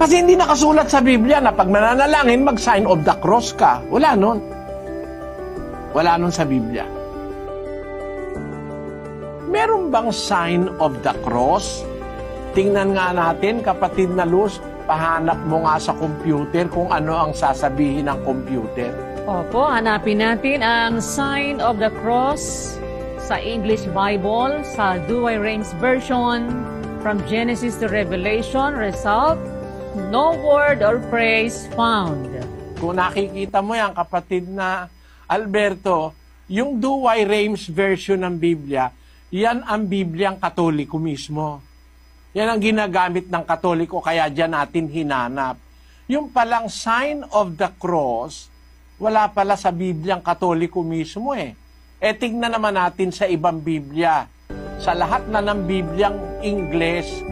Kasi hindi nakasulat sa Biblia na pag mananalangin, mag-sign of the cross ka. Wala nun. Wala nun sa Biblia. Meron bang sign of the cross? Tingnan nga natin, kapatid na Luz, pahanap mo nga sa computer kung ano ang sasabihin ng computer. Opo, hanapin natin ang sign of the cross sa English Bible, sa Douay Rheims Version, from Genesis to Revelation. Result, no word or phrase found. Kung nakikita mo yan, kapatid na Alberto, yung Douay Rheims Version ng Biblia, yan ang Bibliang Katoliko mismo. Yan ang ginagamit ng Katoliko, kaya dyan natin hinanap. Yung palang sign of the cross, wala pala sa Bibliang Katoliko mismo eh. E tignan naman natin sa ibang Biblia. Sa lahat na ng Bibliang Ingles,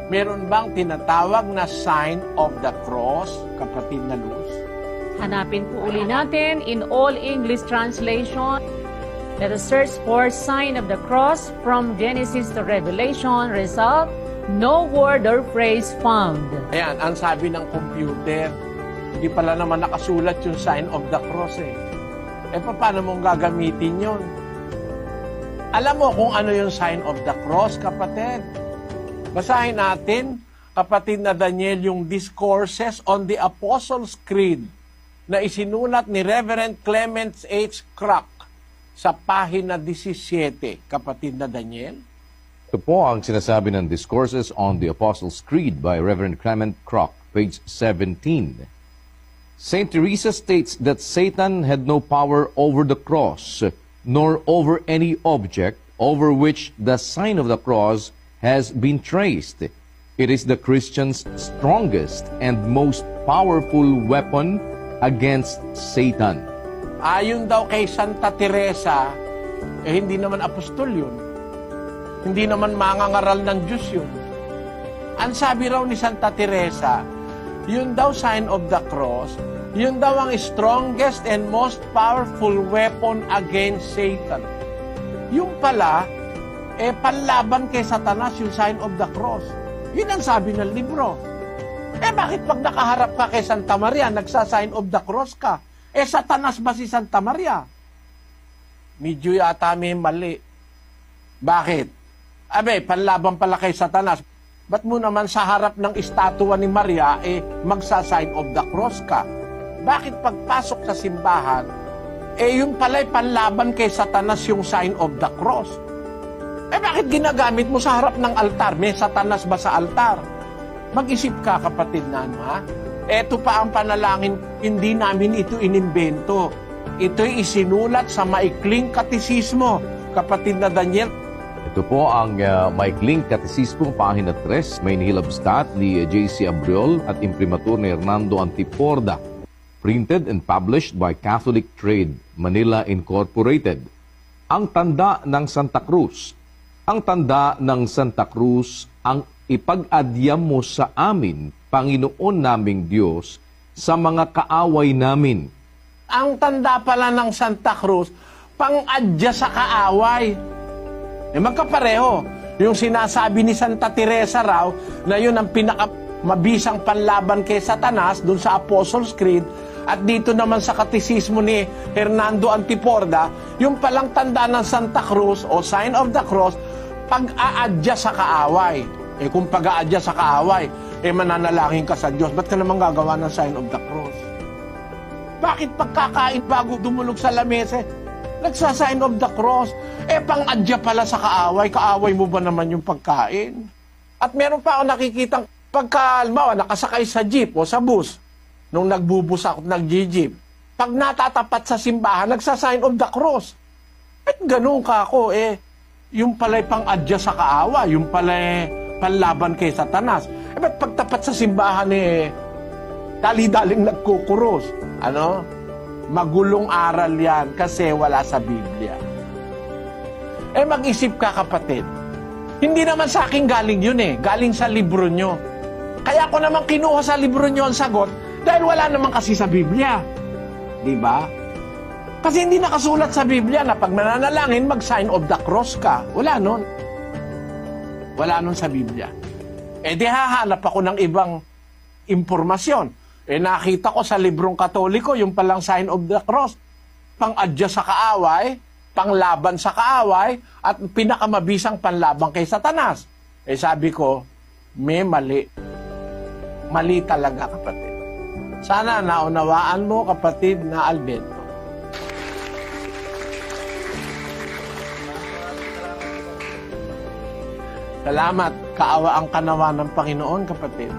meron bang tinatawag na sign of the cross, kapatid na Luz? Hanapin po uli natin in all English translation. Let us search for sign of the cross from Genesis to Revelation. Result, no word or phrase found. Ayan, ang sabi ng computer, hindi pala naman nakasulat yung sign of the cross eh. E paano mong gagamitin yun? Alam mo kung ano yung sign of the cross, kapatid? Basahin natin, kapatid na Daniel, yung Discourses on the Apostles' Creed na isinulat ni Reverend Clement H. Crack sa pahina 17, kapatid na Daniel. Ito po ang sinasabi ng Discourses on the Apostles' Creed by Reverend Clement Crock, page 17. Saint Teresa states that Satan had no power over the cross, nor over any object over which the sign of the cross has been traced. It is the Christian's strongest and most powerful weapon against Satan. Ayon daw kay Santa Teresa, hindi naman apostol yun. Hindi naman mangangaral ng Diyos yun. Ang sabi raw ni Santa Teresa, yun daw sign of the cross, yun daw ang strongest and most powerful weapon against Satan. Yung pala, panlaban kay Satanas yung sign of the cross. Yun ang sabi ng libro. Bakit pag nakaharap ka kay Santa Maria, nagsa-sign of the cross ka? Satanas ba si Santa Maria? Medyo yata may mali. Bakit? Panlaban pala kay Satanas. Ba't mo naman sa harap ng estatwa ni Maria, magsa-sign of the cross ka? Bakit pagpasok sa simbahan, yung pala'y panlaban kay Satanas yung sign of the cross? Bakit ginagamit mo sa harap ng altar? May Satanas ba sa altar? Mag-isip ka, kapatid na ha? Ito pa ang panalangin, hindi namin ito inimbento. Ito'y isinulat sa maikling katisismo, kapatid na Daniel. Ito po ang maikling katisismo, pahina 3, may nihilabstat ni J.C. Abriol at imprimatur ni Hernando Antiporda. Printed and published by Catholic Trade, Manila Incorporated. Ang tanda ng Santa Cruz. Ang tanda ng Santa Cruz ang ipag-adyam mo sa amin, Panginoon naming Diyos, sa mga kaaway namin. Ang tanda pala ng Santa Cruz, pang-adya sa kaaway. Magkapareho. Yung sinasabi ni Santa Teresa raw, na yun ang mabisang panlaban kay Satanas, dun sa Apostles' Creed, at dito naman sa katisismo ni Hernando Antiporda, yung palang tanda ng Santa Cruz o sign of the cross, pag-aadya sa kaaway. Kung pag-aadya sa kaaway, mananalangin ka sa Diyos, ba't ka naman gagawa ng sign of the cross? Bakit pagkakain bago dumulog sa lamesa, nagsa-sign of the cross? Pang-adya pala sa kaaway, kaaway mo ba naman yung pagkain? At meron pa ako nakikitang pagka, halimbawa, nakasakay sa jeep o sa bus, nung nagbubus ako, nag-jeep, pag natatapat sa simbahan, nagsa-sign of the cross. Ganun ka ako, yung pala'y pang-adya sa kaawa, yung pala'y panlaban kay Satanas. Ba't pagtapat sa simbahan, dali-daling nagkukuros? Magulong aral yan kasi wala sa Biblia. Mag-isip ka, kapatid. Hindi naman sa akin galing yun galing sa libro nyo. Kaya ko naman kinuha sa libro nyo ang sagot, dahil wala naman kasi sa Biblia. Diba? Kasi hindi nakasulat sa Biblia na pag mananalangin, mag-sign of the cross ka. Wala nun. Wala nun sa Biblia. Di hahanap ako ng ibang impormasyon. Nakita ko sa librong Katoliko, yung palang sign of the cross, pang-adya sa kaaway, panglaban sa kaaway, at pinakamabisang panlaban kay Satanas. Sabi ko, may mali. Mali talaga, kapatid. Sana naunawaan mo, kapatid na Alberto. Salamat, kaawa ang kanawa ng Panginoon, kapatid.